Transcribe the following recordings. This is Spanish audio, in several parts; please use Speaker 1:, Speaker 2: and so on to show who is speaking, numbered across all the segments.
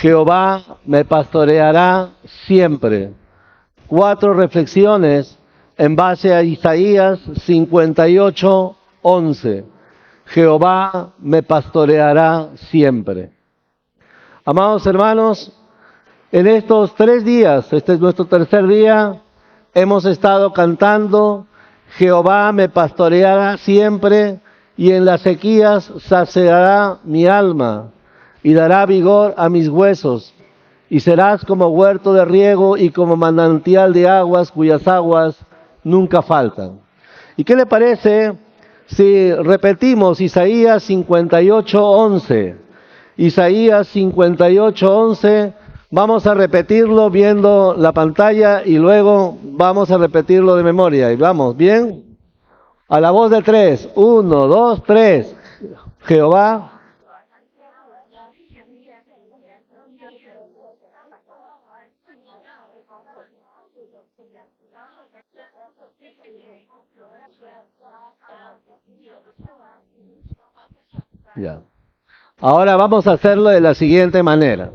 Speaker 1: Jehová me pastoreará siempre. 4 reflexiones en base a Isaías 58:11. Jehová me pastoreará siempre. Amados hermanos, en estos 3 días, este es nuestro tercer día, hemos estado cantando, Jehová me pastoreará siempre, y en las sequías saciará mi alma, y dará vigor a mis huesos, y serás como huerto de riego y como manantial de aguas, cuyas aguas nunca faltan. ¿Y qué le parece si repetimos Isaías 58:11? Isaías 58:11, vamos a repetirlo viendo la pantalla y luego vamos a repetirlo de memoria. Y vamos, ¿bien? A la voz de 3, 1, 2, 3. Jehová. Ya. Ahora vamos a hacerlo de la siguiente manera.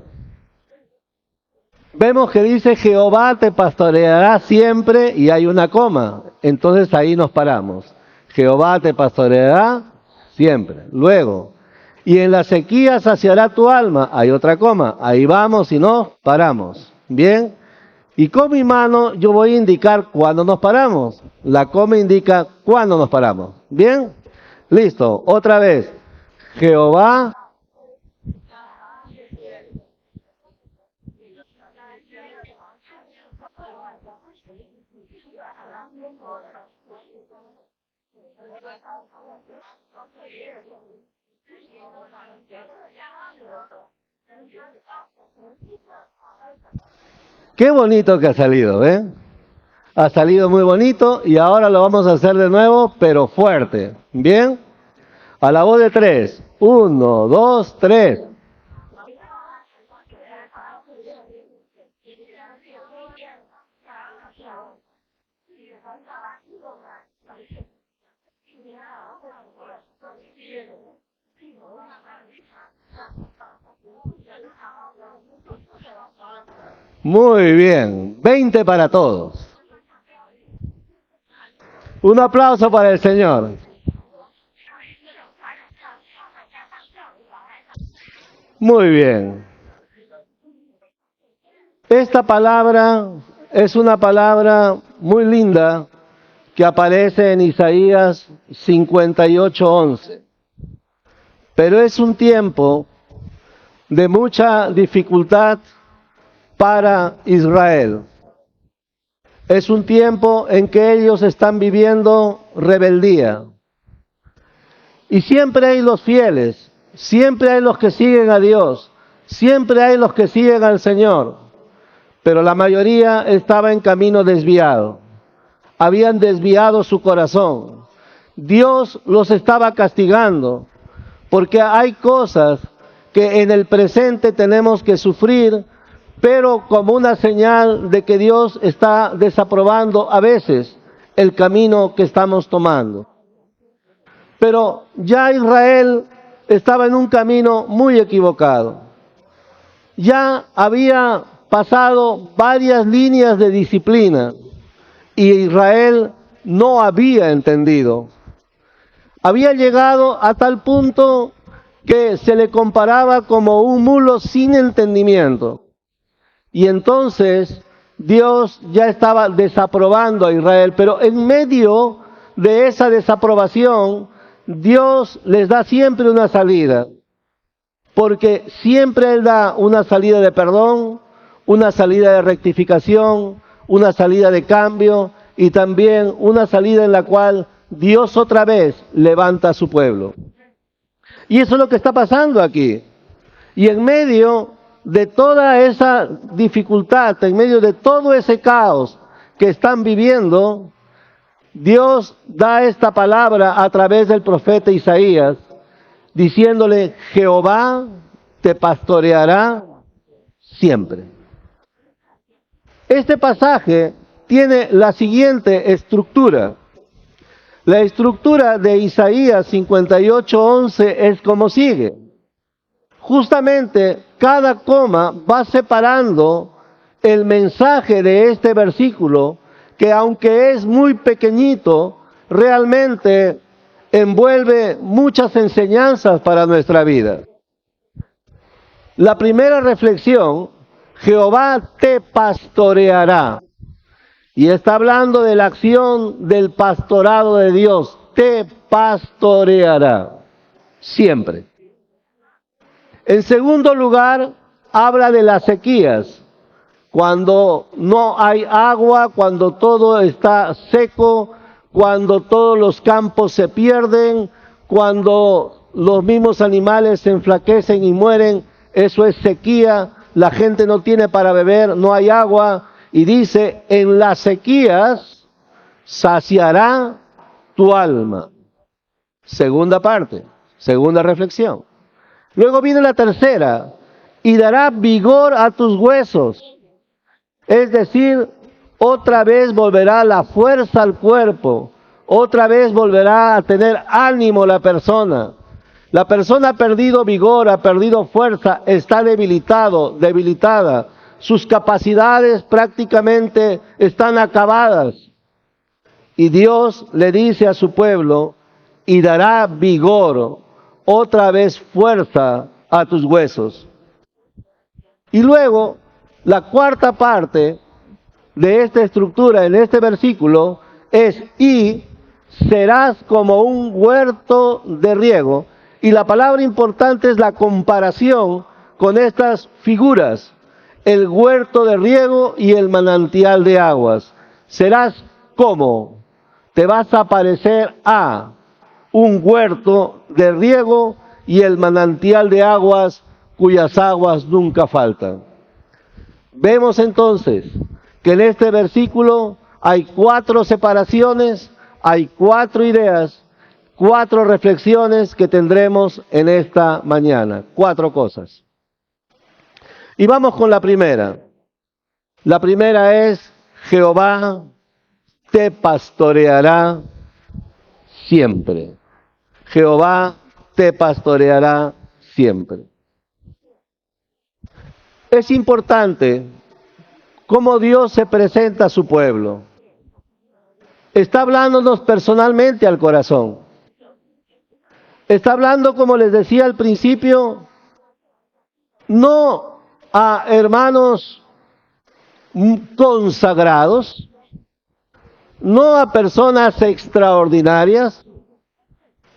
Speaker 1: Vemos que dice Jehová te pastoreará siempre y hay una coma. Entonces ahí nos paramos. Jehová te pastoreará siempre. Luego, y en la sequía saciará tu alma. Hay otra coma. Ahí vamos y nos paramos. Bien. Y con mi mano yo voy a indicar cuándo nos paramos. La coma indica cuándo nos paramos. Bien. Listo. Otra vez. Jehová. Qué bonito que ha salido, ¿eh? Ha salido muy bonito y ahora lo vamos a hacer de nuevo, pero fuerte. ¿Bien? A la voz de 3. 1, 2, 3. Muy bien. 20 para todos. Un aplauso para el Señor. Muy bien. Esta palabra es una palabra muy linda que aparece en Isaías 58:11. Pero es un tiempo de mucha dificultad para Israel. Es un tiempo en que ellos están viviendo rebeldía. Y siempre hay los fieles, siempre hay los que siguen a Dios, siempre hay los que siguen al Señor. Pero la mayoría estaba en camino desviado. Habían desviado su corazón. Dios los estaba castigando, porque hay cosas que en el presente tenemos que sufrir, pero como una señal de que Dios está desaprobando a veces el camino que estamos tomando. Pero ya Israel estaba en un camino muy equivocado. Ya había pasado varias líneas de disciplina y Israel no había entendido. Había llegado a tal punto que se le comparaba como un mulo sin entendimiento. Y entonces Dios ya estaba desaprobando a Israel, pero en medio de esa desaprobación, Dios les da siempre una salida, porque siempre Él da una salida de perdón, una salida de rectificación, una salida de cambio y también una salida en la cual Dios otra vez levanta a su pueblo. Y eso es lo que está pasando aquí. Y en medio de toda esa dificultad, en medio de todo ese caos que están viviendo, Dios da esta palabra a través del profeta Isaías, diciéndole, Jehová te pastoreará siempre. Este pasaje tiene la siguiente estructura. La estructura de Isaías 58:11 es como sigue. justamente cada coma va separando el mensaje de este versículo, que aunque es muy pequeñito, realmente envuelve muchas enseñanzas para nuestra vida. La primera reflexión, Jehová te pastoreará. Y está hablando de la acción del pastorado de Dios. Te pastoreará. Siempre. En segundo lugar, habla de las sequías. Cuando no hay agua, cuando todo está seco, cuando todos los campos se pierden, cuando los mismos animales se enflaquecen y mueren, eso es sequía, la gente no tiene para beber, no hay agua, y dice, en las sequías saciará tu alma. Segunda parte, segunda reflexión. Luego viene la tercera, y dará vigor a tus huesos. Es decir, otra vez volverá la fuerza al cuerpo, otra vez volverá a tener ánimo la persona. La persona ha perdido vigor, ha perdido fuerza, está debilitado, debilitada. Sus capacidades prácticamente están acabadas. Y Dios le dice a su pueblo, y dará vigor, otra vez fuerza a tus huesos. Y luego, la cuarta parte de esta estructura en este versículo es, y serás como un huerto de riego. Y la palabra importante es la comparación con estas figuras, el huerto de riego y el manantial de aguas. Serás como, te vas a parecer a un huerto de riego y el manantial de aguas cuyas aguas nunca faltan. Vemos entonces que en este versículo hay 4 separaciones, hay 4 ideas, 4 reflexiones que tendremos en esta mañana. 4 cosas. Y vamos con la primera. La primera es, Jehová te pastoreará siempre. Jehová te pastoreará siempre. Es importante cómo Dios se presenta a su pueblo. Está hablándonos personalmente al corazón. Está hablando, como les decía al principio, no a hermanos consagrados, no a personas extraordinarias,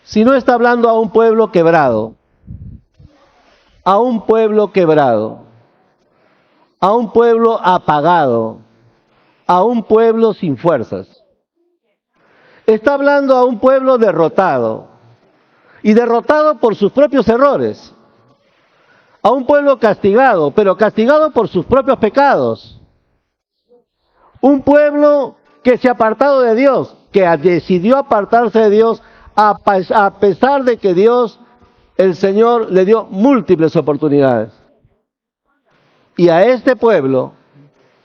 Speaker 1: sino está hablando a un pueblo quebrado, a un pueblo quebrado, a un pueblo apagado, a un pueblo sin fuerzas. Está hablando a un pueblo derrotado, y derrotado por sus propios errores, a un pueblo castigado, pero castigado por sus propios pecados, un pueblo que se ha apartado de Dios, que decidió apartarse de Dios a pesar de que Dios, el Señor, le dio múltiples oportunidades. Y a este pueblo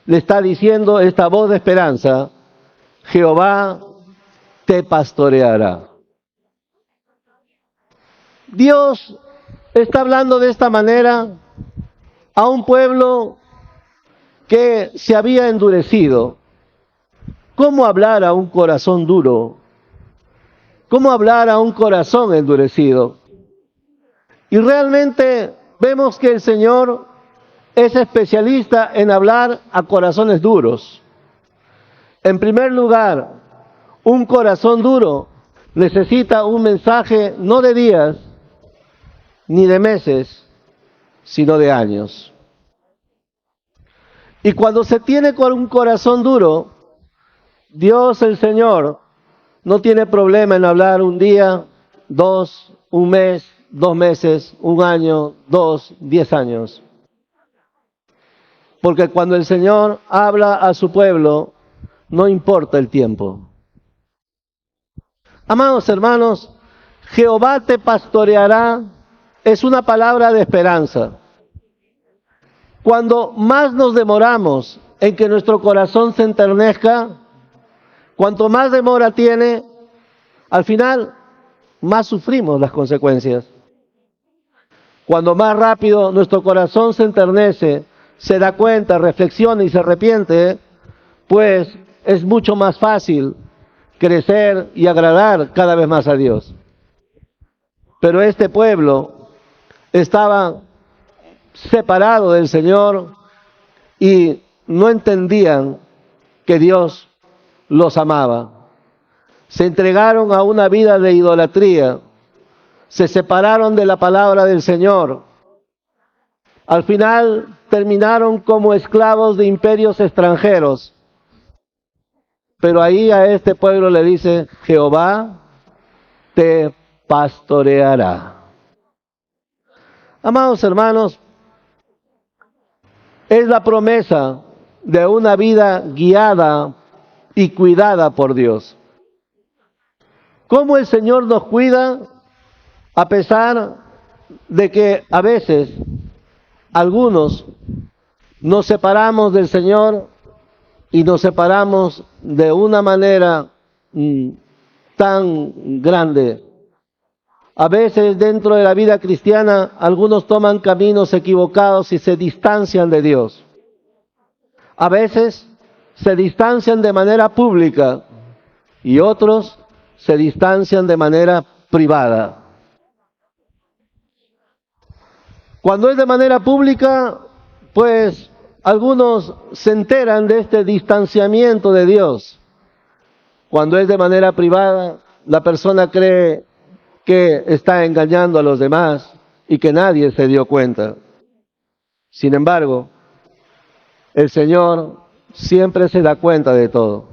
Speaker 1: le está diciendo esta voz de esperanza, Jehová te pastoreará. Dios está hablando de esta manera a un pueblo que se había endurecido. ¿Cómo hablar a un corazón duro? ¿Cómo hablar a un corazón endurecido? Y realmente vemos que el Señor es especialista en hablar a corazones duros. En primer lugar, un corazón duro necesita un mensaje no de días ni de meses, sino de años. Y cuando se tiene con un corazón duro, Dios el Señor no tiene problema en hablar un día, 2, un mes, 2 meses, un año, 2, 10 años. Porque cuando el Señor habla a su pueblo, no importa el tiempo. Amados hermanos, Jehová te pastoreará es una palabra de esperanza. Cuando más nos demoramos en que nuestro corazón se enternezca, cuanto más demora tiene, al final más sufrimos las consecuencias. Cuando más rápido nuestro corazón se enternece, se da cuenta, reflexiona y se arrepiente, pues es mucho más fácil crecer y agradar cada vez más a Dios. Pero este pueblo estaba separado del Señor y no entendían que Dios los amaba. Se entregaron a una vida de idolatría, se separaron de la palabra del Señor. Al final terminaron como esclavos de imperios extranjeros. Pero ahí a este pueblo le dice, Jehová te pastoreará. Amados hermanos, es la promesa de una vida guiada y cuidada por Dios. ¿Cómo el Señor nos cuida? A pesar de que a veces algunos nos separamos del Señor y nos separamos de una manera tan grande. A veces dentro de la vida cristiana algunos toman caminos equivocados y se distancian de Dios. A veces se distancian de manera pública y otros se distancian de manera privada. Cuando es de manera pública, pues algunos se enteran de este distanciamiento de Dios. Cuando es de manera privada, la persona cree que está engañando a los demás y que nadie se dio cuenta. Sin embargo, el Señor siempre se da cuenta de todo.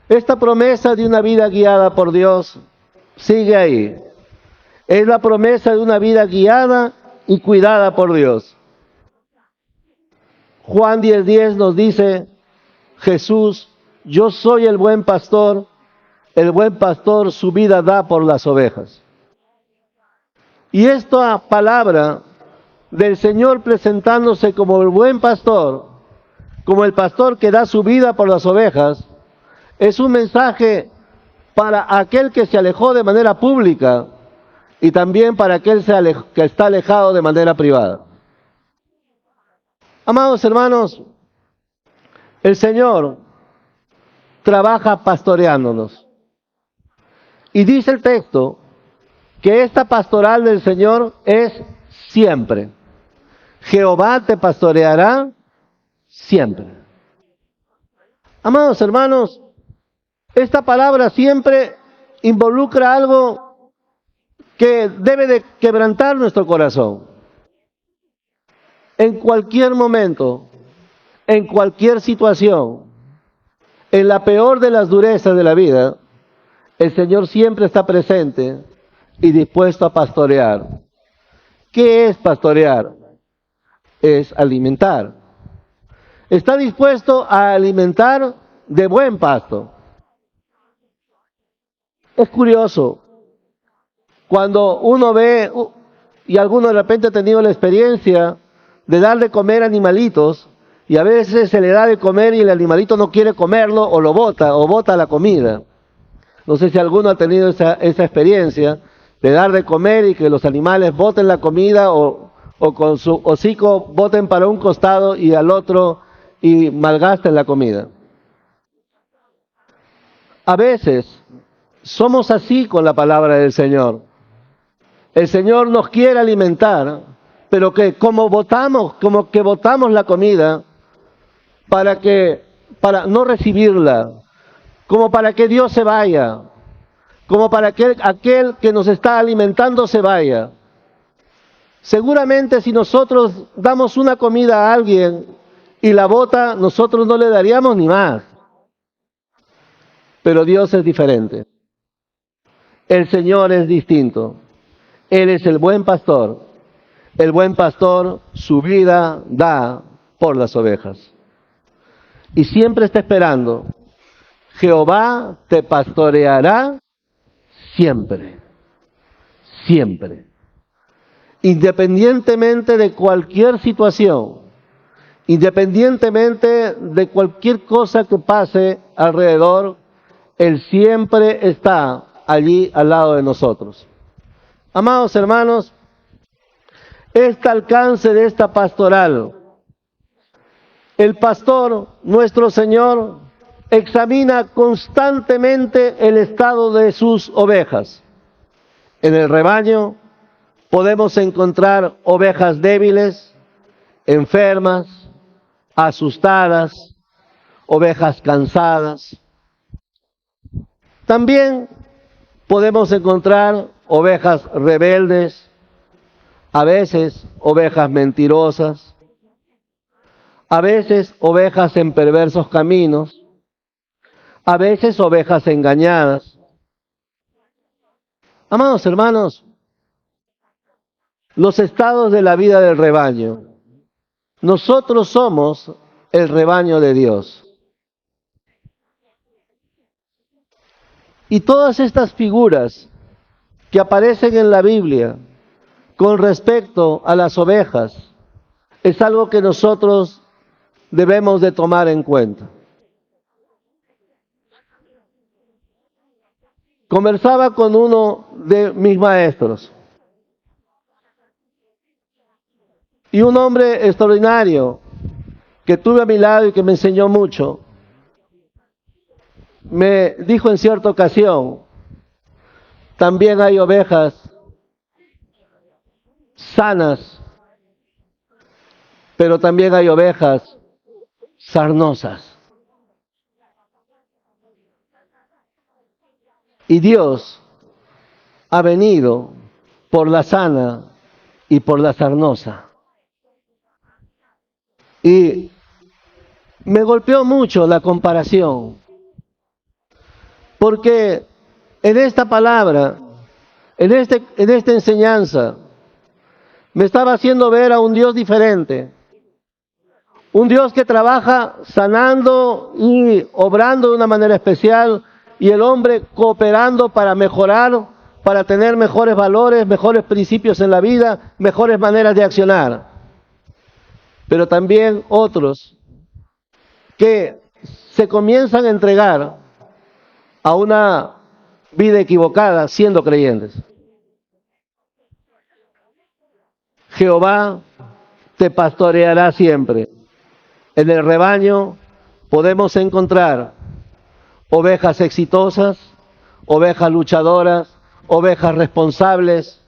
Speaker 1: Esta promesa de una vida guiada por Dios sigue ahí. Es la promesa de una vida guiada y cuidada por Dios. Juan 10:10 nos dice, Jesús, yo soy el buen pastor su vida da por las ovejas. Y esta palabra del Señor presentándose como el buen pastor, como el pastor que da su vida por las ovejas, es un mensaje para aquel que se alejó de manera pública y también para aquel que está alejado de manera privada. Amados hermanos, el Señor trabaja pastoreándonos. Y dice el texto que esta pastoral del Señor es siempre. Jehová te pastoreará siempre. Amados hermanos, esta palabra siempre involucra algo que debe de quebrantar nuestro corazón. En cualquier momento, en cualquier situación, en la peor de las durezas de la vida, el Señor siempre está presente y dispuesto a pastorear. ¿Qué es pastorear? Es alimentar. Está dispuesto a alimentar de buen pasto. Es curioso, cuando uno ve, y alguno de repente ha tenido la experiencia de dar de comer animalitos, y a veces se le da de comer y el animalito no quiere comerlo, o lo bota, o bota la comida. No sé si alguno ha tenido esa experiencia de dar de comer y que los animales boten la comida o con su hocico boten para un costado y al otro y malgasten la comida. A veces somos así con la palabra del Señor. El Señor nos quiere alimentar, pero que como que botamos la comida para no recibirla, como para que Dios se vaya, como para que aquel que nos está alimentando se vaya. Seguramente si nosotros damos una comida a alguien y la bota, nosotros no le daríamos ni más. Pero Dios es diferente. El Señor es distinto. Él es el buen pastor. El buen pastor su vida da por las ovejas. Y siempre está esperando. Jehová te pastoreará siempre. Siempre. Independientemente de cualquier situación. Independientemente de cualquier cosa que pase alrededor, Él siempre está allí al lado de nosotros. Amados hermanos, este alcance de esta pastoral, el pastor, nuestro Señor, examina constantemente el estado de sus ovejas. En el rebaño podemos encontrar ovejas débiles, enfermas, asustadas, ovejas cansadas. También podemos encontrar ovejas rebeldes, a veces ovejas mentirosas, a veces ovejas en perversos caminos, a veces ovejas engañadas. Amados hermanos, los estados de la vida del rebaño. Nosotros somos el rebaño de Dios. Y todas estas figuras que aparecen en la Biblia con respecto a las ovejas es algo que nosotros debemos de tomar en cuenta. Conversaba con uno de mis maestros y un hombre extraordinario que tuve a mi lado y que me enseñó mucho, me dijo en cierta ocasión, también hay ovejas sanas, pero también hay ovejas sarnosas. Y Dios ha venido por la sana y por la sarnosa. Y me golpeó mucho la comparación, porque en esta palabra, en esta enseñanza, me estaba haciendo ver a un Dios diferente. Un Dios que trabaja sanando y obrando de una manera especial, y el hombre cooperando para mejorar, para tener mejores valores, mejores principios en la vida, mejores maneras de accionar. Pero también otros que se comienzan a entregar a una vida equivocada siendo creyentes. Jehová te pastoreará siempre. En el rebaño podemos encontrar ovejas exitosas, ovejas luchadoras, ovejas responsables,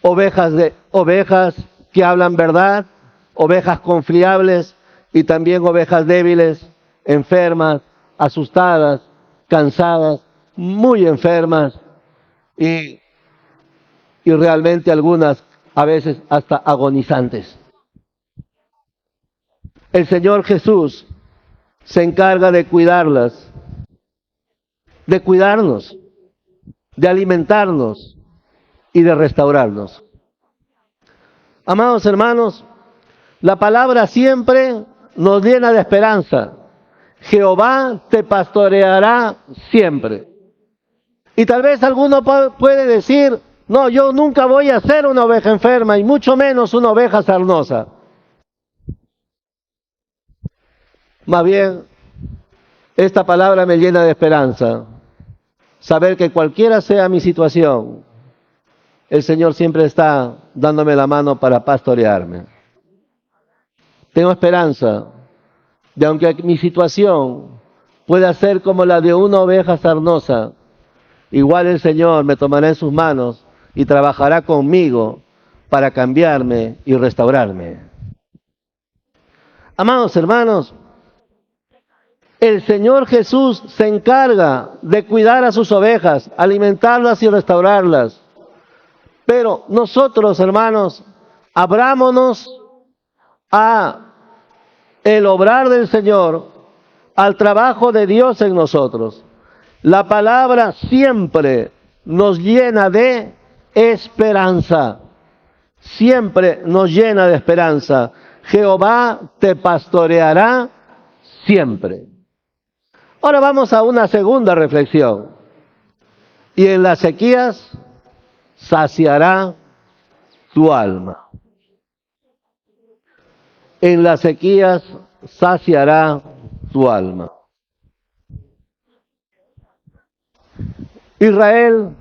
Speaker 1: ovejas que hablan verdad, ovejas confiables y también ovejas débiles, enfermas, asustadas, cansadas, muy enfermas y realmente algunas a veces hasta agonizantes. El Señor Jesús se encarga de cuidarlas, de cuidarnos, de alimentarnos y de restaurarnos. Amados hermanos, la palabra siempre nos llena de esperanza. Jehová te pastoreará siempre. Y tal vez alguno puede decir, no, yo nunca voy a ser una oveja enferma y mucho menos una oveja sarnosa. Más bien, esta palabra me llena de esperanza. Saber que cualquiera sea mi situación, el Señor siempre está dándome la mano para pastorearme. Tengo esperanza de, aunque mi situación pueda ser como la de una oveja sarnosa, igual el Señor me tomará en sus manos y trabajará conmigo para cambiarme y restaurarme. Amados hermanos, el Señor Jesús se encarga de cuidar a sus ovejas, alimentarlas y restaurarlas. Pero nosotros, hermanos, abrámonos a el obrar del Señor, al trabajo de Dios en nosotros. La palabra siempre nos llena de esperanza. Siempre nos llena de esperanza. Jehová te pastoreará siempre. Ahora vamos a una segunda reflexión. Y en las sequías saciará tu alma. En las sequías saciará tu alma. Israel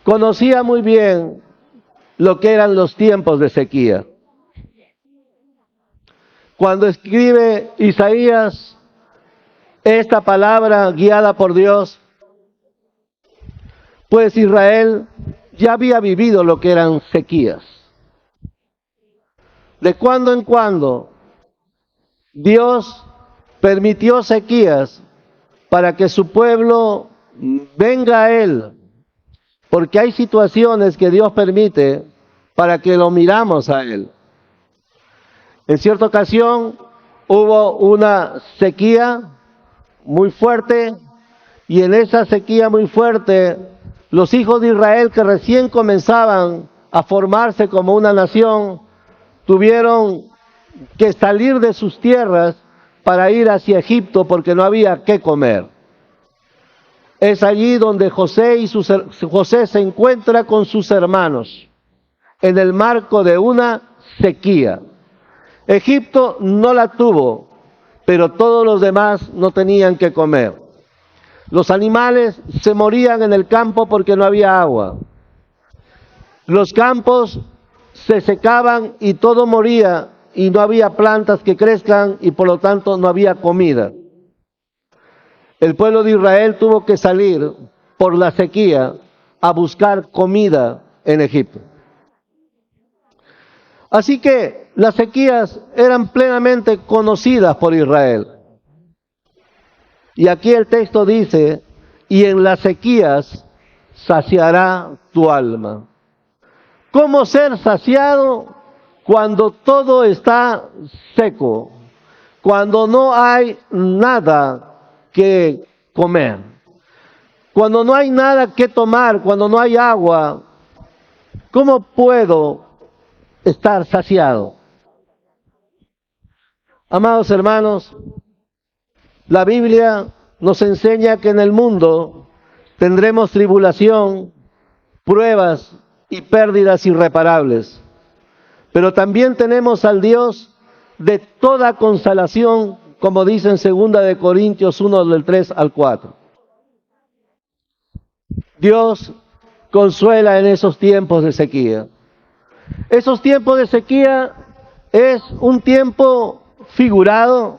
Speaker 1: conocía muy bien lo que eran los tiempos de sequía. Cuando escribe Isaías esta palabra guiada por Dios, pues Israel ya había vivido lo que eran sequías. De cuando en cuando Dios permitió sequías para que su pueblo venga a Él, porque hay situaciones que Dios permite para que lo miramos a Él. En cierta ocasión hubo una sequía muy fuerte, y en esa sequía muy fuerte, los hijos de Israel que recién comenzaban a formarse como una nación, tuvieron que salir de sus tierras para ir hacia Egipto porque no había qué comer. Es allí donde José se encuentra con sus hermanos, en el marco de una sequía. Egipto no la tuvo, pero todos los demás no tenían que comer. Los animales se morían en el campo porque no había agua. Los campos se secaban y todo moría y no había plantas que crezcan y por lo tanto no había comida. El pueblo de Israel tuvo que salir por la sequía a buscar comida en Egipto. Así que las sequías eran plenamente conocidas por Israel. Y aquí el texto dice, y en las sequías saciará tu alma. ¿Cómo ser saciado cuando todo está seco? Cuando no hay nada que comer. Cuando no hay nada que tomar, cuando no hay agua, ¿cómo puedo estar saciado? Amados hermanos, la Biblia nos enseña que en el mundo tendremos tribulación, pruebas y pérdidas irreparables. Pero también tenemos al Dios de toda consolación, como dice en 2 Corintios 1, del 3 al 4. Dios consuela en esos tiempos de sequía. Esos tiempos de sequía es un tiempo figurado,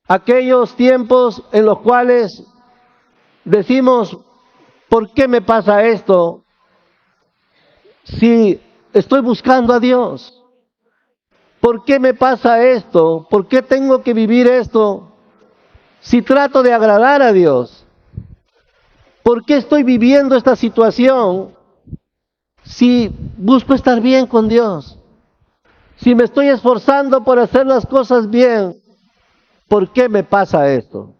Speaker 1: aquellos tiempos en los cuales decimos, ¿por qué me pasa esto? Si estoy buscando a Dios, ¿por qué me pasa esto? ¿Por qué tengo que vivir esto? Si trato de agradar a Dios, ¿por qué estoy viviendo esta situación? Si busco estar bien con Dios, si me estoy esforzando por hacer las cosas bien, ¿por qué me pasa esto?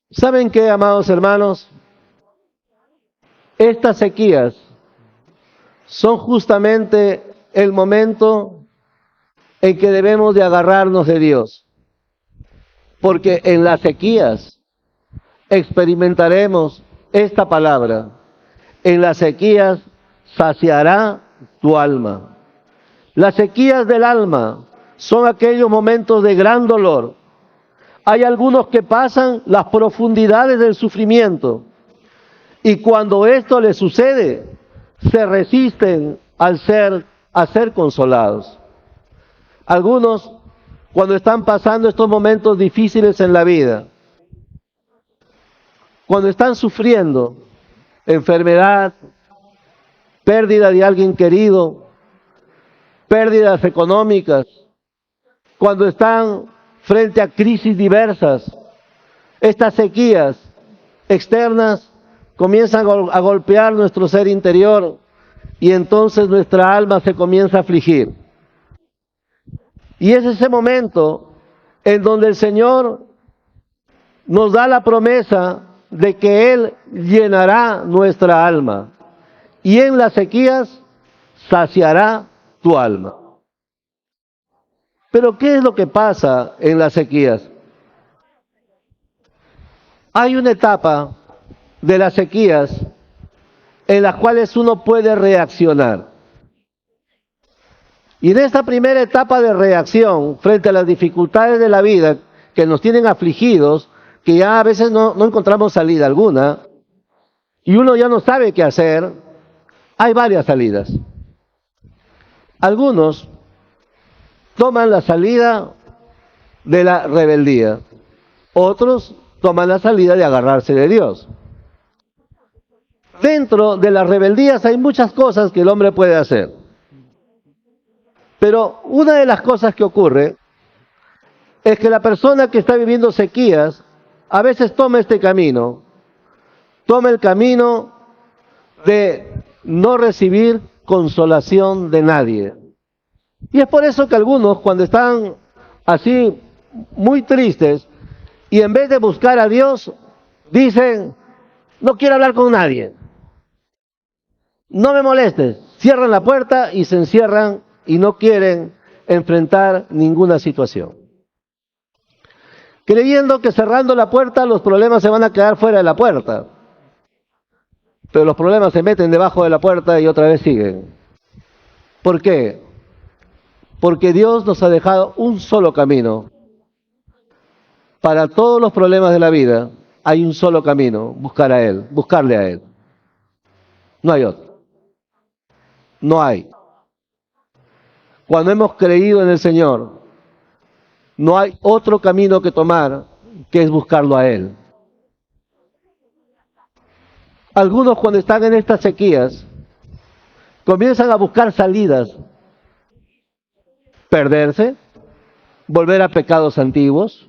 Speaker 1: ¿Saben qué, amados hermanos? Estas sequías son justamente el momento en que debemos de agarrarnos de Dios. Porque en las sequías experimentaremos esta palabra. En las sequías saciará tu alma. Las sequías del alma son aquellos momentos de gran dolor. Hay algunos que pasan las profundidades del sufrimiento y cuando esto les sucede, se resisten a ser consolados. Algunos, cuando están pasando estos momentos difíciles en la vida, cuando están sufriendo enfermedad, pérdida de alguien querido, pérdidas económicas, cuando están frente a crisis diversas, estas sequías externas comienzan a golpear nuestro ser interior y entonces nuestra alma se comienza a afligir. Y es ese momento en donde el Señor nos da la promesa de que Él llenará nuestra alma y en las sequías saciará tu alma. Pero ¿qué es lo que pasa en las sequías? Hay una etapa de las sequías en las cuales uno puede reaccionar. Y en esta primera etapa de reacción frente a las dificultades de la vida que nos tienen afligidos, que ya a veces no encontramos salida alguna y uno ya no sabe qué hacer, hay varias salidas. Algunos toman la salida de la rebeldía, otros toman la salida de agarrarse de Dios. Dentro de las rebeldías hay muchas cosas que el hombre puede hacer. Pero una de las cosas que ocurre es que la persona que está viviendo sequías a veces toma este camino, toma el camino de no recibir consolación de nadie. Y es por eso que algunos, cuando están así muy tristes, y en vez de buscar a Dios, dicen, no quiero hablar con nadie, no me molestes, cierran la puerta y se encierran y no quieren enfrentar ninguna situación, creyendo que cerrando la puerta los problemas se van a quedar fuera de la puerta, pero los problemas se meten debajo de la puerta y otra vez siguen. ¿Por qué? Porque Dios nos ha dejado un solo camino. Para todos los problemas de la vida hay un solo camino, buscar a Él, buscarle a Él. No hay otro. No hay. Cuando hemos creído en el Señor, no hay otro camino que tomar que es buscarlo a Él. Algunos cuando están en estas sequías comienzan a buscar salidas, perderse, volver a pecados antiguos,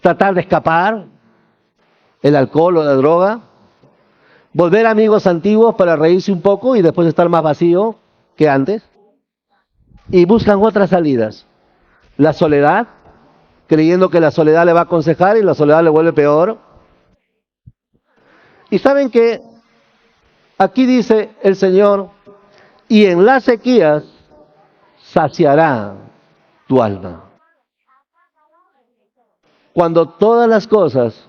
Speaker 1: tratar de escapar, el alcohol o la droga, volver a amigos antiguos para reírse un poco y después estar más vacío que antes, y buscan otras salidas. La soledad, creyendo que la soledad le va a aconsejar y la soledad le vuelve peor. Y saben que aquí dice el Señor, y en las sequías saciará tu alma. Cuando todas las cosas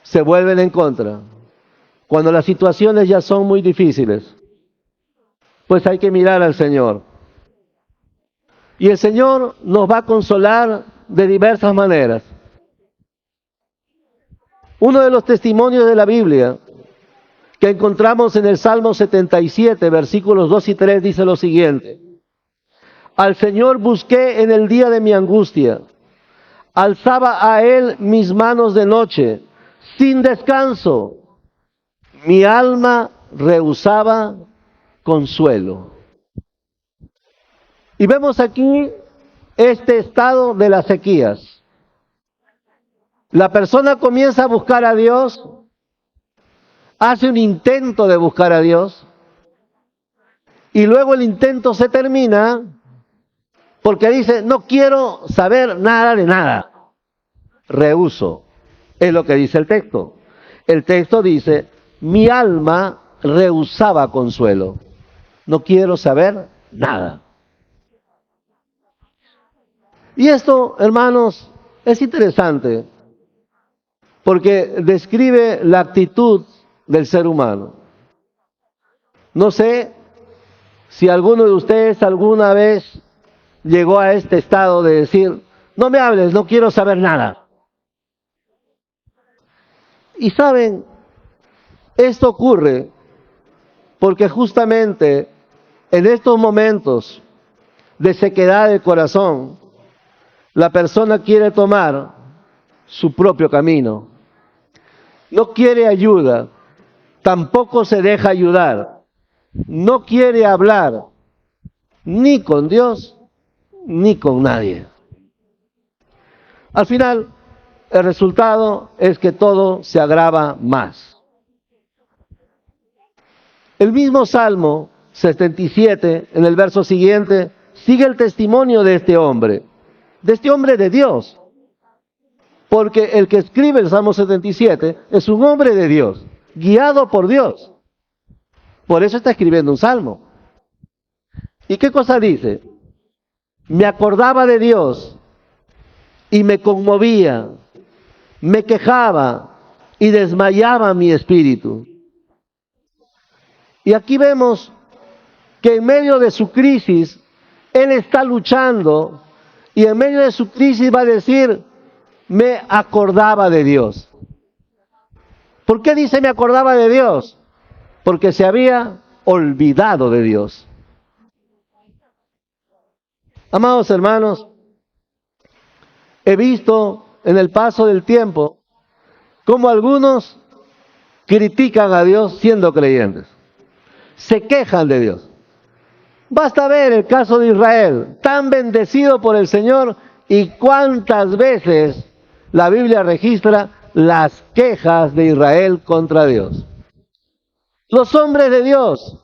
Speaker 1: se vuelven en contra, cuando las situaciones ya son muy difíciles, pues hay que mirar al Señor. Y el Señor nos va a consolar de diversas maneras. Uno de los testimonios de la Biblia que encontramos en el Salmo 77, versículos 2 y 3, dice lo siguiente: al Señor busqué en el día de mi angustia, alzaba a Él mis manos de noche, sin descanso, mi alma rehusaba consuelo. Y vemos aquí este estado de las sequías. La persona comienza a buscar a Dios, hace un intento de buscar a Dios, y luego el intento se termina porque dice, no quiero saber nada de nada. Rehúso, es lo que dice el texto. El texto dice, mi alma rehusaba consuelo. No quiero saber nada. Y esto, hermanos, es interesante, porque describe la actitud del ser humano. No sé si alguno de ustedes alguna vez llegó a este estado de decir, no me hables, no quiero saber nada. Y saben, esto ocurre porque justamente en estos momentos de sequedad del corazón, la persona quiere tomar su propio camino. No quiere ayuda, tampoco se deja ayudar. No quiere hablar ni con Dios ni con nadie. Al final, el resultado es que todo se agrava más. El mismo Salmo 77, en el verso siguiente, sigue el testimonio de este hombre de Dios. Porque el que escribe el Salmo 77 es un hombre de Dios, guiado por Dios. Por eso está escribiendo un salmo. ¿Y qué cosa dice? Me acordaba de Dios y me conmovía, me quejaba y desmayaba mi espíritu. Y aquí vemos que en medio de su crisis, él está luchando y en medio de su crisis va a decir, me acordaba de Dios. ¿Por qué dice me acordaba de Dios? Porque se había olvidado de Dios. Amados hermanos, he visto en el paso del tiempo cómo algunos critican a Dios siendo creyentes. Se quejan de Dios. Basta ver el caso de Israel, tan bendecido por el Señor, y cuántas veces la Biblia registra las quejas de Israel contra Dios. Los hombres de Dios,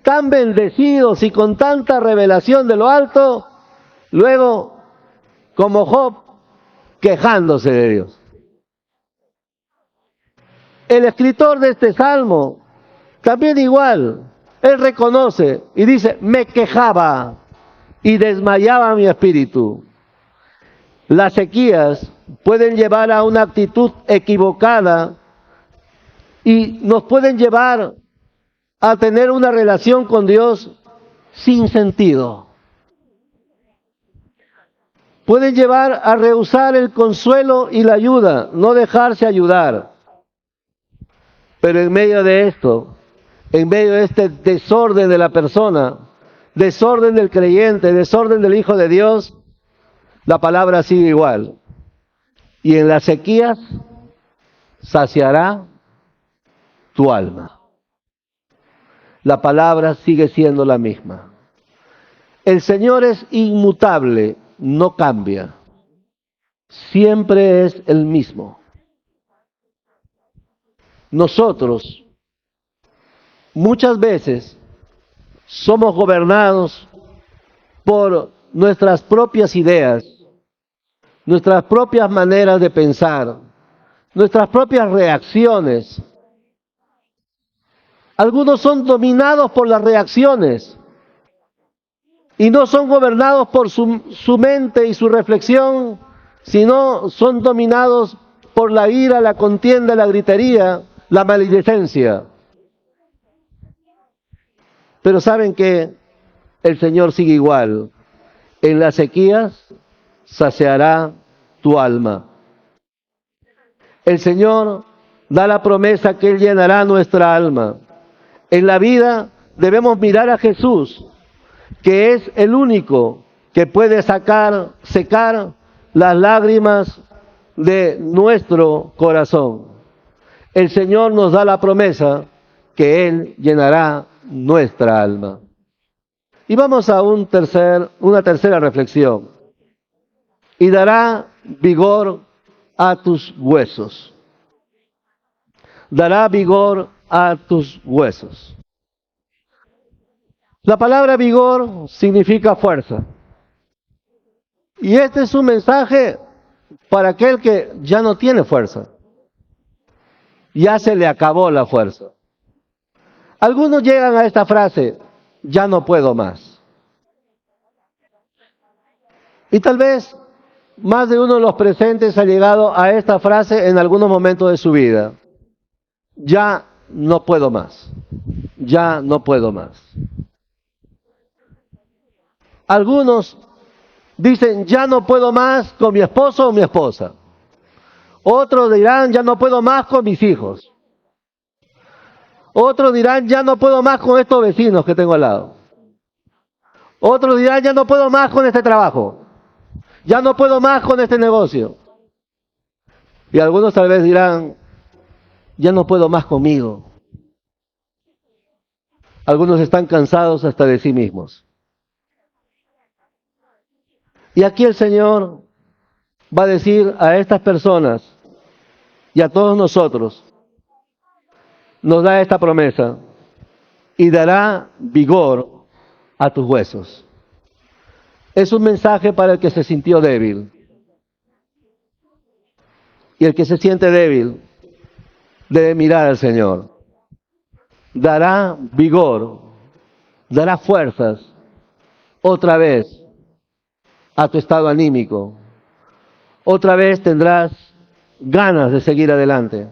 Speaker 1: tan bendecidos y con tanta revelación de lo alto, luego, como Job, quejándose de Dios. El escritor de este salmo, también igual, él reconoce y dice, me quejaba y desmayaba mi espíritu. Las sequías pueden llevar a una actitud equivocada y nos pueden llevar a tener una relación con Dios sin sentido. Pueden llevar a rehusar el consuelo y la ayuda, no dejarse ayudar. Pero en medio de esto, en medio de este desorden de la persona, desorden del creyente, desorden del Hijo de Dios, la palabra sigue igual. Y en las sequías saciará tu alma. La palabra sigue siendo la misma. El Señor es inmutable, no cambia. Siempre es el mismo. Nosotros muchas veces somos gobernados por nuestras propias ideas, nuestras propias maneras de pensar, nuestras propias reacciones. Algunos son dominados por las reacciones y no son gobernados por su mente y su reflexión, sino son dominados por la ira, la contienda, la gritería, la maledicencia. Pero saben que el Señor sigue igual. En las sequías saciará tu alma. El Señor da la promesa que Él llenará nuestra alma. En la vida debemos mirar a Jesús, que es el único que puede secar las lágrimas de nuestro corazón. El Señor nos da la promesa que Él llenará nuestra alma. Y vamos a una tercera reflexión. Y dará vigor a tus huesos. Dará vigor a tus huesos. La palabra vigor significa fuerza. Y este es un mensaje para aquel que ya no tiene fuerza. Ya se le acabó la fuerza. Algunos llegan a esta frase, ya no puedo más. Y tal vez más de uno de los presentes ha llegado a esta frase en algunos momentos de su vida. Ya no puedo más. Ya no puedo más. Algunos dicen, ya no puedo más con mi esposo o mi esposa. Otros dirán, ya no puedo más con mis hijos. Otros dirán, ya no puedo más con estos vecinos que tengo al lado. Otros dirán, ya no puedo más con este trabajo. Ya no puedo más con este negocio. Y algunos tal vez dirán, ya no puedo más conmigo. Algunos están cansados hasta de sí mismos. Y aquí el Señor va a decir a estas personas y a todos nosotros, nos da esta promesa, y dará vigor a tus huesos. Es un mensaje para el que se sintió débil. Y el que se siente débil debe mirar al Señor. Dará vigor, dará fuerzas otra vez a tu estado anímico. Otra vez tendrás ganas de seguir adelante.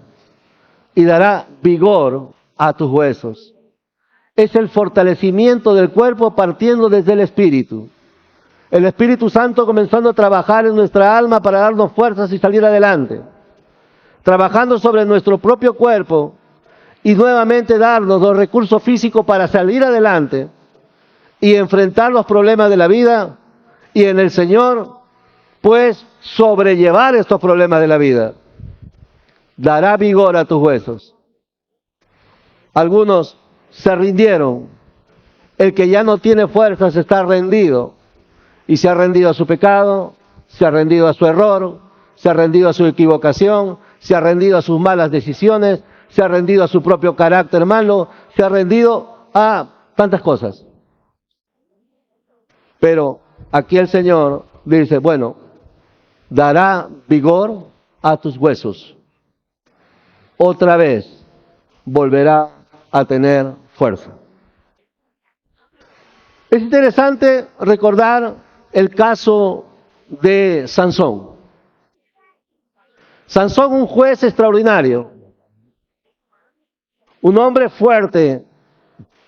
Speaker 1: Y dará vigor a tus huesos. Es el fortalecimiento del cuerpo partiendo desde el espíritu. El Espíritu Santo comenzando a trabajar en nuestra alma para darnos fuerzas y salir adelante. Trabajando sobre nuestro propio cuerpo y nuevamente darnos los recursos físicos para salir adelante y enfrentar los problemas de la vida y en el Señor, pues, sobrellevar estos problemas de la vida. Dará vigor a tus huesos. Algunos se rindieron. El que ya no tiene fuerzas está rendido. Y se ha rendido a su pecado, se ha rendido a su error, se ha rendido a su equivocación, se ha rendido a sus malas decisiones, se ha rendido a su propio carácter malo, se ha rendido a tantas cosas. Pero aquí el Señor dice, bueno, dará vigor a tus huesos. Otra vez volverá a tener fuerza. Es interesante recordar el caso de Sansón. Sansón, un juez extraordinario, un hombre fuerte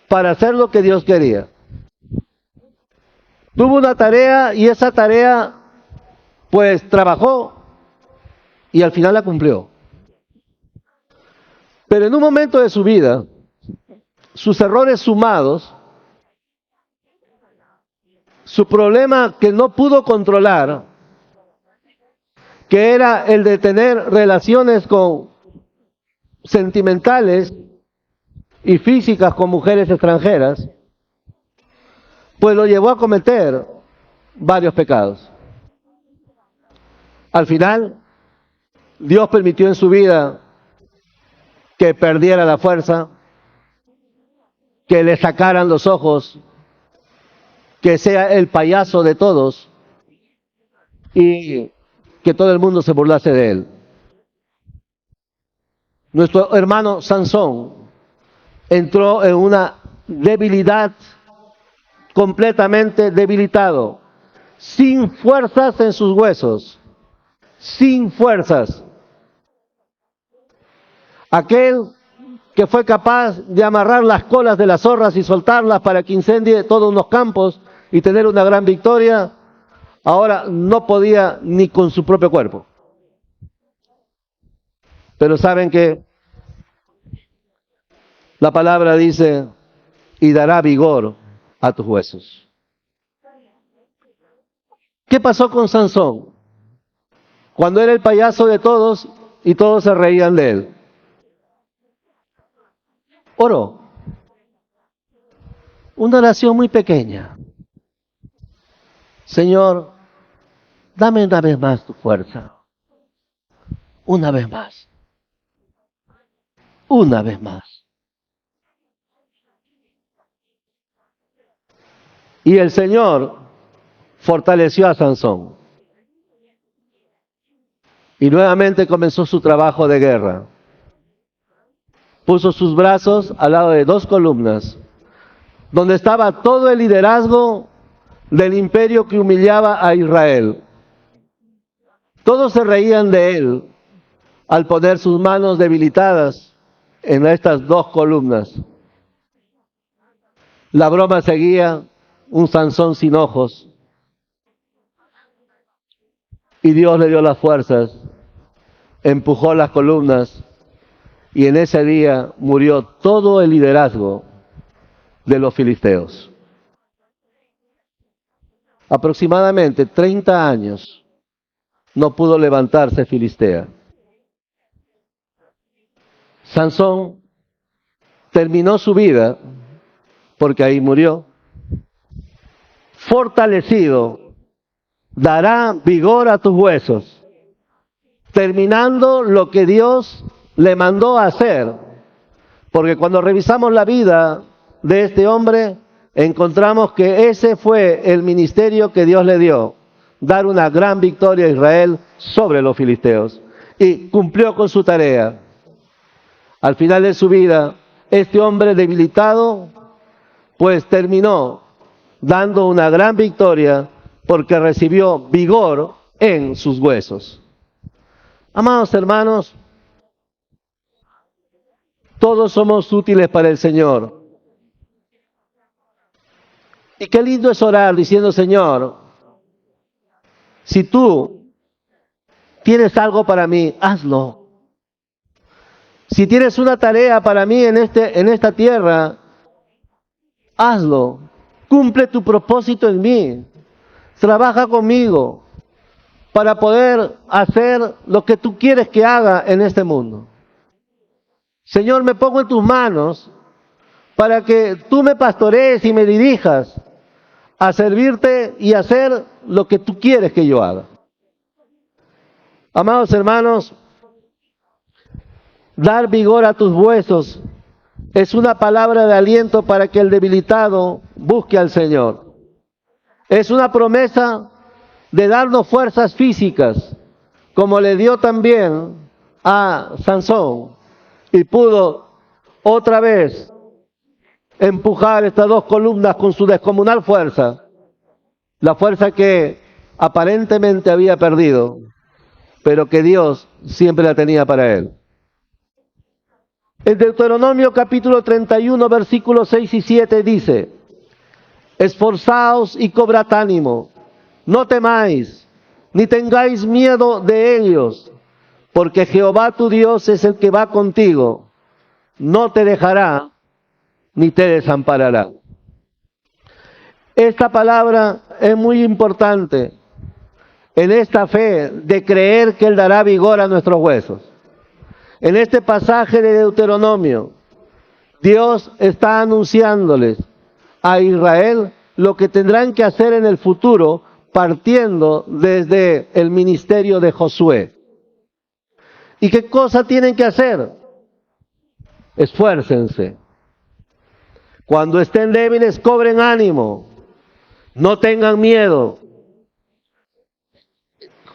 Speaker 1: para hacer lo que Dios quería. Tuvo una tarea y esa tarea, pues, trabajó y al final la cumplió. Pero en un momento de su vida, sus errores sumados, su problema que no pudo controlar, que era el de tener relaciones sentimentales y físicas con mujeres extranjeras, pues lo llevó a cometer varios pecados. Al final, Dios permitió en su vida que perdiera la fuerza, que le sacaran los ojos, que sea el payaso de todos y que todo el mundo se burlase de él. Nuestro hermano Sansón entró en una debilidad, completamente debilitado, sin fuerzas en sus huesos, sin fuerzas. Aquel que fue capaz de amarrar las colas de las zorras y soltarlas para que incendie todos unos campos y tener una gran victoria, ahora no podía ni con su propio cuerpo. Pero saben que la palabra dice, y dará vigor a tus huesos. ¿Qué pasó con Sansón? Cuando era el payaso de todos y todos se reían de él. Oró. Una oración muy pequeña. Señor, dame una vez más tu fuerza. Una vez más. Una vez más. Y el Señor fortaleció a Sansón. Y nuevamente comenzó su trabajo de guerra. Puso sus brazos al lado de dos columnas, donde estaba todo el liderazgo del imperio que humillaba a Israel. Todos se reían de él al poner sus manos debilitadas en estas dos columnas. La broma seguía, un Sansón sin ojos. Y Dios le dio las fuerzas, empujó las columnas y en ese día murió todo el liderazgo de los filisteos. Aproximadamente 30 años no pudo levantarse Filistea. Sansón terminó su vida, porque ahí murió, fortalecido, dará vigor a tus huesos, terminando lo que Dios le mandó a hacer. Porque cuando revisamos la vida de este hombre, encontramos que ese fue el ministerio que Dios le dio, dar una gran victoria a Israel sobre los filisteos. Y cumplió con su tarea. Al final de su vida, este hombre debilitado, pues terminó dando una gran victoria porque recibió vigor en sus huesos. Amados hermanos, todos somos útiles para el Señor. Y qué lindo es orar diciendo, Señor, Si tú tienes algo para mí, hazlo. Si tienes una tarea para mí en esta tierra, hazlo. Cumple tu propósito en mí. Trabaja conmigo para poder hacer lo que tú quieres que haga en este mundo. Señor, me pongo en tus manos para que tú me pastorees y me dirijas a servirte y hacer lo que tú quieres que yo haga. Amados hermanos, dar vigor a tus huesos es una palabra de aliento para que el debilitado busque al Señor. Es una promesa de darnos fuerzas físicas, como le dio también a Sansón, y pudo otra vez empujar estas dos columnas con su descomunal fuerza, la fuerza que aparentemente había perdido, pero que Dios siempre la tenía para él. En Deuteronomio capítulo 31, versículos 6 y 7 dice: esforzaos y cobrad ánimo, no temáis, ni tengáis miedo de ellos, porque Jehová tu Dios es el que va contigo, no te dejará, ni te desamparará. Esta palabra es muy importante en esta fe de creer que Él dará vigor a nuestros huesos. En este pasaje de Deuteronomio, Dios está anunciándoles a Israel lo que tendrán que hacer en el futuro, partiendo desde el ministerio de Josué. ¿Y qué cosa tienen que hacer? Esfuércense. Cuando estén débiles, cobren ánimo. No tengan miedo.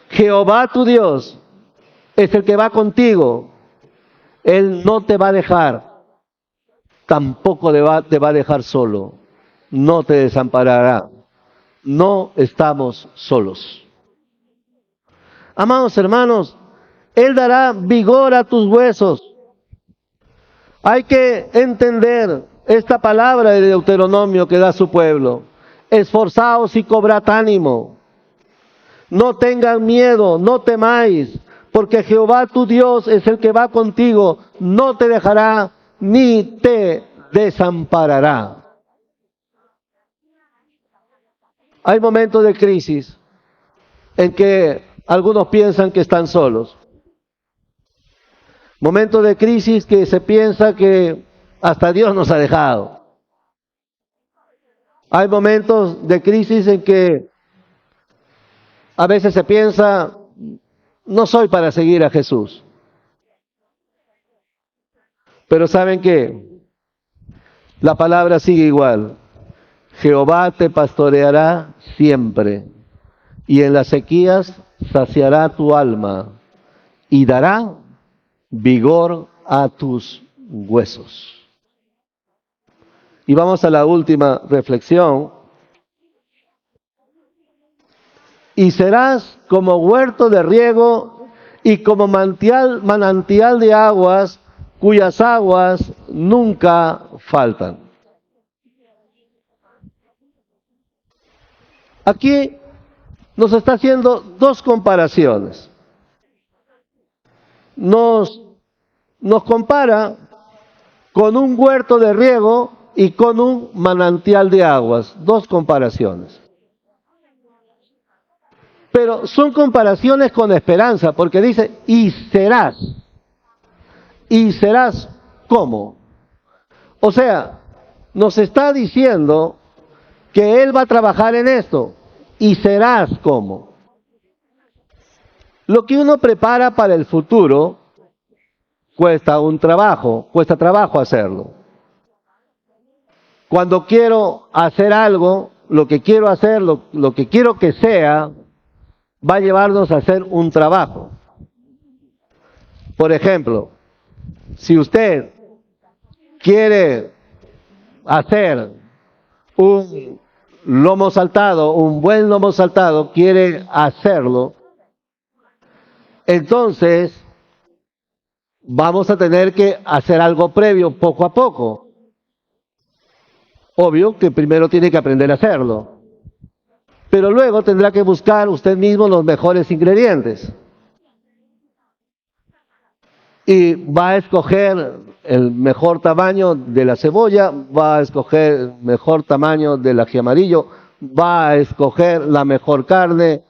Speaker 1: Jehová tu Dios es el que va contigo. Él no te va a dejar. Tampoco te va a dejar solo. No te desamparará. No estamos solos. Amados hermanos, Él dará vigor a tus huesos. Hay que entender esta palabra de Deuteronomio que da a su pueblo. Esforzaos y cobrad ánimo. No tengan miedo, no temáis, porque Jehová tu Dios es el que va contigo, no te dejará ni te desamparará. Hay momentos de crisis en que algunos piensan que están solos. Momentos de crisis que se piensa que hasta Dios nos ha dejado. Hay momentos de crisis en que a veces se piensa, no soy para seguir a Jesús. Pero ¿saben qué? La palabra sigue igual. Jehová te pastoreará siempre, y en las sequías saciará tu alma, y dará vigor a tus huesos. Y vamos a la última reflexión. Y serás como huerto de riego y como manantial de aguas, cuyas aguas nunca faltan. Aquí nos está haciendo dos comparaciones. Nos compara con un huerto de riego y con un manantial de aguas. Dos comparaciones. Pero son comparaciones con esperanza, porque dice, y serás. ¿Y serás cómo? O sea, nos está diciendo que Él va a trabajar en esto. ¿Y serás cómo? Lo que uno prepara para el futuro cuesta trabajo hacerlo. Cuando quiero hacer algo, lo que quiero hacer, lo que quiero que sea, va a llevarnos a hacer un trabajo. Por ejemplo, si usted quiere hacer un lomo saltado, un buen lomo saltado, quiere hacerlo, entonces vamos a tener que hacer algo previo, poco a poco. Obvio que primero tiene que aprender a hacerlo. Pero luego tendrá que buscar usted mismo los mejores ingredientes. Y va a escoger el mejor tamaño de la cebolla, va a escoger el mejor tamaño del ají amarillo, va a escoger la mejor carne,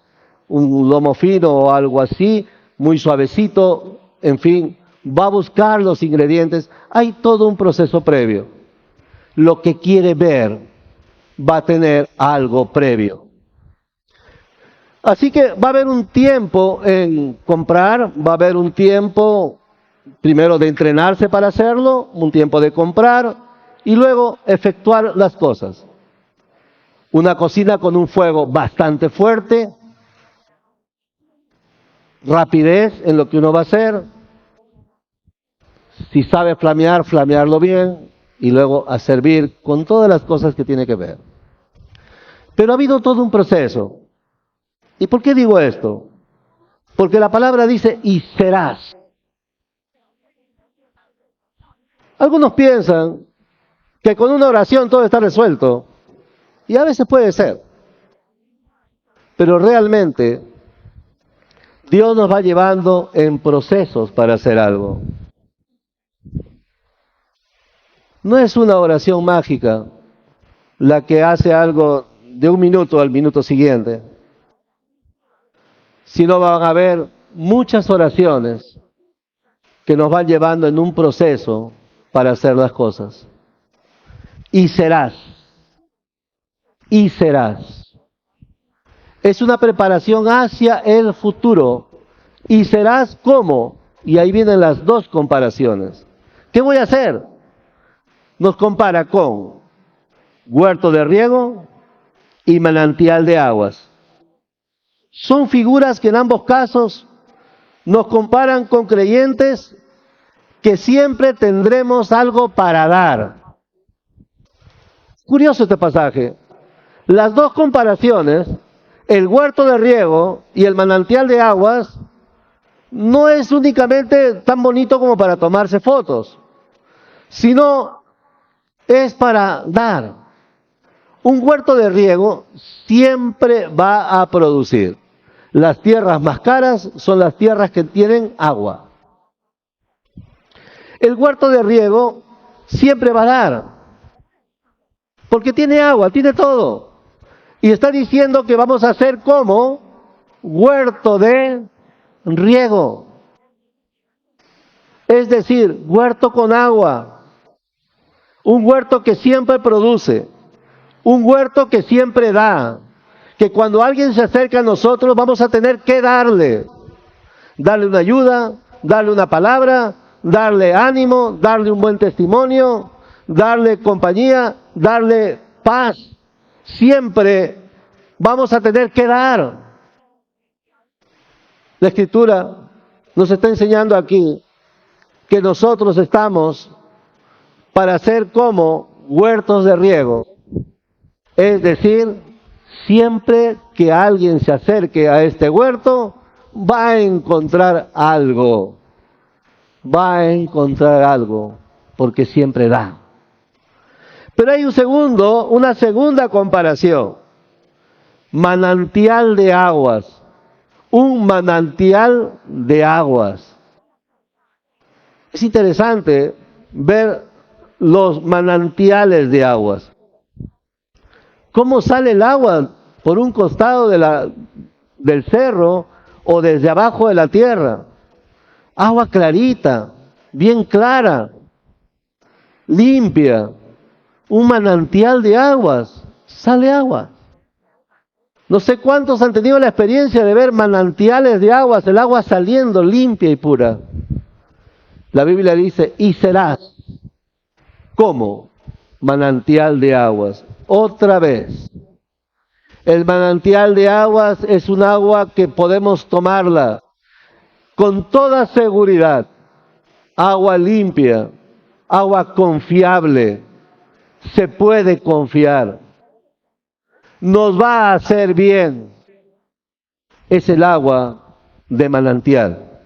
Speaker 1: un lomo fino o algo así, muy suavecito, en fin, va a buscar los ingredientes. Hay todo un proceso previo. Lo que quiere ver va a tener algo previo. Así que va a haber un tiempo en comprar, va a haber un tiempo primero de entrenarse para hacerlo, un tiempo de comprar y luego efectuar las cosas. Una cocina con un fuego bastante fuerte, rapidez en lo que uno va a hacer. Si sabe flamear, flamearlo bien y luego a servir con todas las cosas que tiene que ver. Pero ha habido todo un proceso. ¿Y por qué digo esto? Porque la palabra dice, y serás. Algunos piensan que con una oración todo está resuelto. Y a veces puede ser. Pero realmente Dios nos va llevando en procesos para hacer algo. No es una oración mágica la que hace algo de un minuto al minuto siguiente, sino van a haber muchas oraciones que nos van llevando en un proceso para hacer las cosas. Y serás. Y serás. Es una preparación hacia el futuro. Y serás como. Y ahí vienen las dos comparaciones. ¿Qué voy a hacer? Nos compara con huerto de riego y manantial de aguas. Son figuras que en ambos casos nos comparan con creyentes que siempre tendremos algo para dar. Curioso este pasaje. Las dos comparaciones, el huerto de riego y el manantial de aguas, no es únicamente tan bonito como para tomarse fotos, sino es para dar. Un huerto de riego siempre va a producir. Las tierras más caras son las tierras que tienen agua. El huerto de riego siempre va a dar, porque tiene agua, tiene todo. Y está diciendo que vamos a hacer como huerto de riego. Es decir, huerto con agua. Un huerto que siempre produce. Un huerto que siempre da. Que cuando alguien se acerca a nosotros vamos a tener que darle. Darle una ayuda, darle una palabra, darle ánimo, darle un buen testimonio, darle compañía, darle paz. Siempre vamos a tener que dar. La Escritura nos está enseñando aquí que nosotros estamos para ser como huertos de riego. Es decir, siempre que alguien se acerque a este huerto, va a encontrar algo. Va a encontrar algo, porque siempre da. Pero hay una segunda comparación. Manantial de aguas. Un manantial de aguas. Es interesante ver los manantiales de aguas. ¿Cómo sale el agua? Por un costado del cerro o desde abajo de la tierra. Agua clarita, bien clara, limpia. Un manantial de aguas, sale agua. No sé cuántos han tenido la experiencia de ver manantiales de aguas, el agua saliendo limpia y pura. La Biblia dice, y serás como manantial de aguas. Otra vez, el manantial de aguas es un agua que podemos tomarla con toda seguridad. Agua limpia, agua confiable, se puede confiar. Nos va a hacer bien. Es el agua de manantial.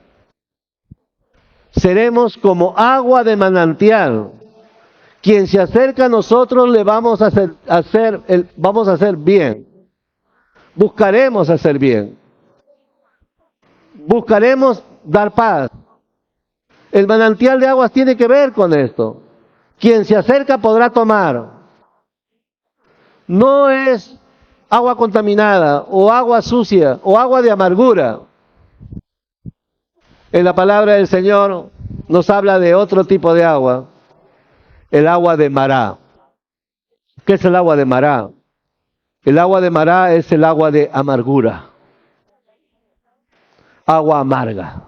Speaker 1: Seremos como agua de manantial. Quien se acerca a nosotros le vamos a hacer bien. buscaremos hacer bien, buscaremos dar paz. El manantial de aguas tiene que ver con esto. Quien se acerca podrá tomar. No es agua contaminada o agua sucia o agua de amargura. En la palabra del Señor nos habla de otro tipo de agua, el agua de Mará. ¿Qué es el agua de Mará? El agua de Mará es el agua de amargura, agua amarga.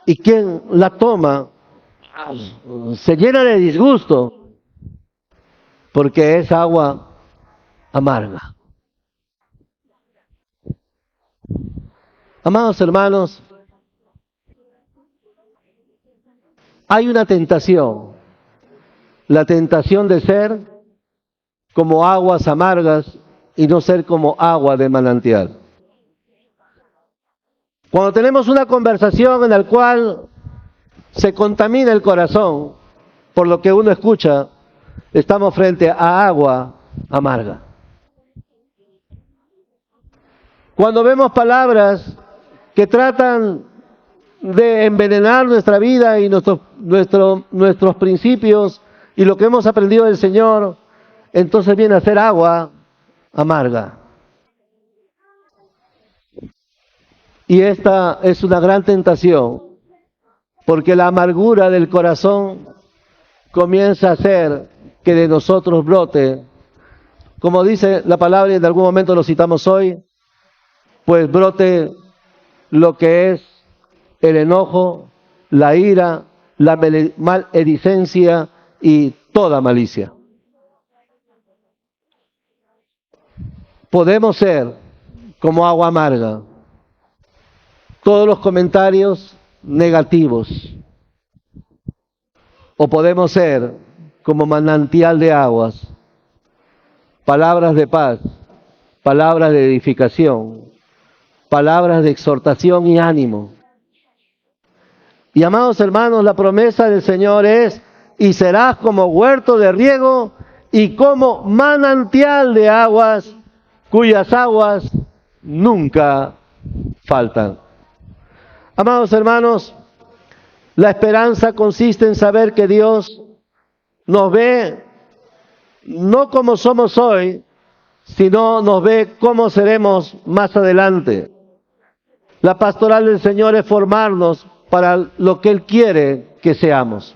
Speaker 1: Y quien la toma se llena de disgusto porque es agua amarga. Amados hermanos, hay una tentación, la tentación de ser como aguas amargas y no ser como agua de manantial. Cuando tenemos una conversación en la cual se contamina el corazón por lo que uno escucha, estamos frente a agua amarga. Cuando vemos palabras que tratan de envenenar nuestra vida y nuestros principios y lo que hemos aprendido del Señor, entonces viene a ser agua amarga. Y esta es una gran tentación, porque la amargura del corazón comienza a hacer que de nosotros brote, como dice la palabra y en algún momento lo citamos hoy, pues brote lo que es el enojo, la ira, la maledicencia y toda malicia. Podemos ser como agua amarga, todos los comentarios negativos, o podemos ser como manantial de aguas, palabras de paz, palabras de edificación, palabras de exhortación y ánimo. Y amados hermanos, la promesa del Señor es: y serás como huerto de riego y como manantial de aguas, cuyas aguas nunca faltan. Amados hermanos, la esperanza consiste en saber que Dios nos ve no como somos hoy, sino nos ve cómo seremos más adelante. La pastoral del Señor es formarnos para lo que Él quiere que seamos.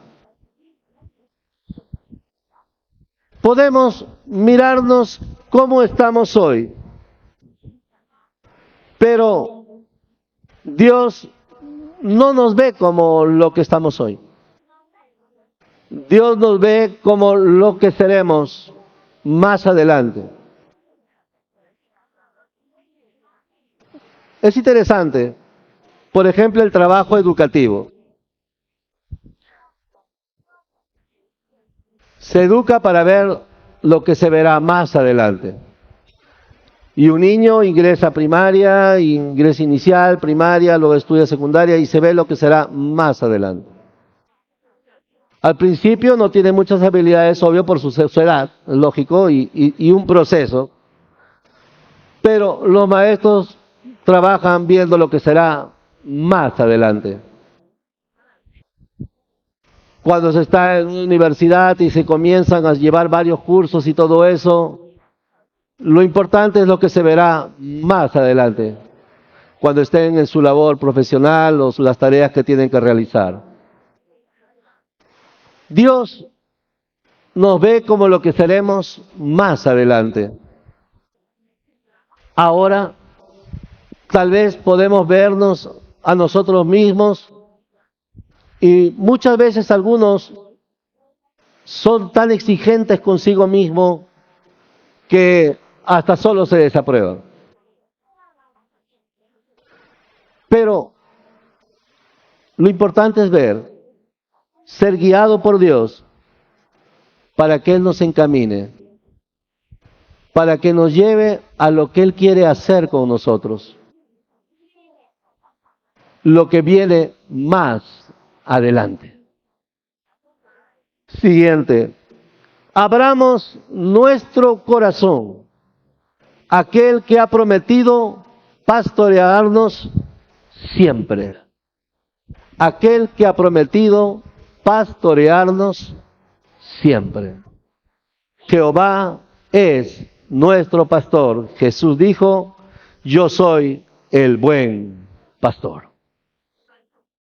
Speaker 1: Podemos mirarnos cómo estamos hoy, pero Dios no nos ve como lo que estamos hoy. Dios nos ve como lo que seremos más adelante. Es interesante, por ejemplo, el trabajo educativo. Se educa para ver lo que se verá más adelante. Y un niño ingresa a primaria, ingresa inicial, primaria, luego estudia secundaria y se ve lo que será más adelante. Al principio no tiene muchas habilidades, obvio, por su edad, lógico, y un proceso. Pero los maestros trabajan viendo lo que será más adelante. Cuando se está en una universidad y se comienzan a llevar varios cursos y todo eso, lo importante es lo que se verá más adelante, cuando estén en su labor profesional o las tareas que tienen que realizar. Dios nos ve como lo que seremos más adelante. Ahora, tal vez podemos vernos a nosotros mismos y muchas veces algunos son tan exigentes consigo mismos que hasta solo se desaprueban. Pero lo importante es ser guiado por Dios para que Él nos encamine, para que nos lleve a lo que Él quiere hacer con nosotros, lo que viene más adelante. Siguiente, abramos nuestro corazón. Aquel que ha prometido pastorearnos siempre. Aquel que ha prometido pastorearnos siempre. Jehová es nuestro pastor. Jesús dijo, yo soy el buen pastor.